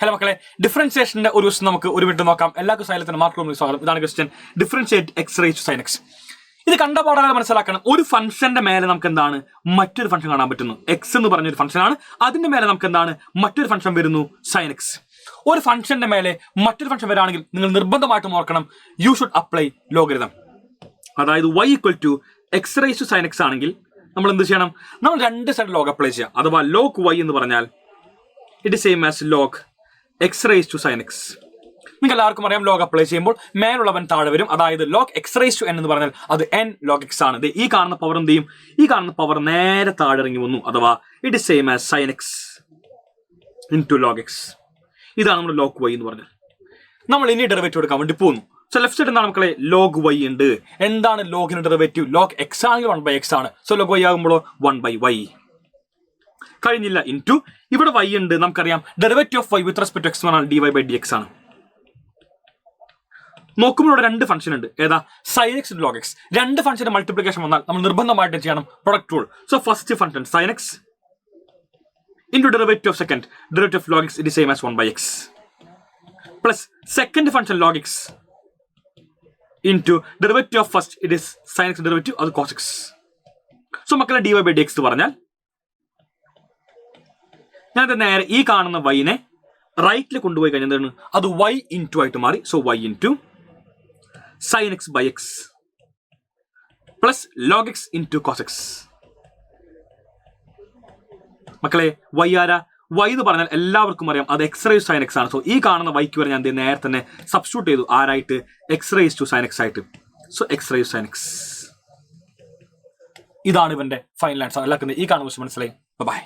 Hello മക്കളെ, ഡിഫറൻസിയേഷന്റെ ഒരു ദിവസം നമുക്ക് ഒരു മിനിറ്റ് നോക്കാം. എല്ലാവർക്കും സൈലത്തിന്റെ മാർക്ക് റൂമിൽ സ്വാഗതം. ഇതാണ് question. Differentiate x raise to sine x. ഇത് കണ്ട പാടാതെ മനസ്സിലാക്കണം. ഒരു ഫംഗ്ഷന്റെ മേലെ നമുക്ക് എന്താണ് മറ്റൊരു ഫംഗ്ഷൻ കാണാൻ പറ്റുന്നു. എക്സ് എന്ന് പറഞ്ഞൊരു ഫംഗ്ഷൻ ആണ്. അതിന്റെ മേലെ നമുക്ക് എന്താണ് മറ്റൊരു ഫംഗ്ഷൻ വരുന്നു, സൈൻ എക്സ്. ഒരു ഫംഗ്ഷന്റെ മേലെ മറ്റൊരു ഫംഗ്ഷൻ വരാണെങ്കിൽ നിങ്ങൾ നിർബന്ധമായിട്ടും ഓർക്കണം, യു ഷുഡ് അപ്ലൈ ലോഗരിതം. അതായത് y equal to x raise to sine x ആണെങ്കിൽ നമ്മൾ എന്ത് ചെയ്യണം? നമ്മൾ രണ്ട് സൈഡ് ലോഗ് അപ്ലൈ ചെയ്യാം. അഥവാ ലോഗ് y എന്ന് പറഞ്ഞാൽ it is same as log x raise to sine x. നിങ്ങൾക്ക് എല്ലാവർക്കും അറിയാം, ലോഗ് അപ്ലൈ ചെയ്യുമ്പോൾ മേലുള്ളവൻ താഴെ വരും. അതായത് log x raise to n എന്ന് പറഞ്ഞാൽ അത് n ലോഗ് എക്സ് ആണ്. ഈ കാണുന്ന പവർ എന്ത് ചെയ്യും? ഈ കാണുന്ന പവർ നേരെ താഴെ ഇറങ്ങി വന്നു. അഥവാ it is same as sine x into log x. ഇതാണ് നമ്മുടെ ലോഗ് y എന്ന് പറഞ്ഞാൽ. നമ്മൾ ഇനി ഡെറിവേറ്റീവ് എടുക്കാൻ വേണ്ടി പോകുന്നു. സോ ലെഫ്റ്റ് സൈഡ് എന്താണ് മക്കളെ? ലോഗ് y ഉണ്ട്. എന്താണ് ലോഗിന് ഡെറിവേറ്റീവ്? ലോഗ് എക്സ് ആണെങ്കിൽ 1/x ആണ്. സോ ലോഗ് y ആകുമ്പോഴോ 1/y. കഴിഞ്ഞില്ല, ഇൻറ്റു ഇവിടെ y ഉണ്ട്. നമുക്കറിയാം derivative of y with respect to x ആണ് dy/dx ആണ്. നോക്കുമ്പോൾ ഇവിടെ രണ്ട് ഫംഗ്ഷൻ ഉണ്ട്. ഏതാ? Sine x log x. രണ്ട് ഫംഗ്ഷന്റെ മൾട്ടിപ്ലിക്കേഷൻ വന്നാൽ നമ്മൾ നിർബന്ധമായിട്ട് ചെയ്യണം product rule. So first function sine x into derivative of second derivative of log x it same as 1/x plus second function log x into derivative of first it is sine x derivative അത് cos x. So മക്കളെ dy/dx പറഞ്ഞാൽ ഞാനത് നേരെ ഈ കാണുന്ന വൈനെ റൈറ്റിൽ കൊണ്ടുപോയി കഴിഞ്ഞാൽ എന്താണ്? അത് y ഇൻറ്റു ആയിട്ട് മാറി. So y into sine x by x plus log x into cos x. മക്കളെ y ആരാ? y എന്ന് പറഞ്ഞാൽ എല്ലാവർക്കും അറിയാം അത് എക്സ് റേസ് സൈൻ എക്സ് ആണ്. സോ ഈ കാണുന്ന വൈക്ക് വരെ ഞാൻ നേരെ തന്നെ സബ്സ്റ്റിറ്റ്യൂട്ട് ചെയ്തു. ആരായിട്ട്? X raise to sine x ആയിട്ട്. So x raise sine x. ഇതാണ് ഇവന്റെ ഫൈനൽ ആൻസർ. എല്ലാവർക്കും ഈ കാണുന്ന മനസ്സിലായി. ബൈ.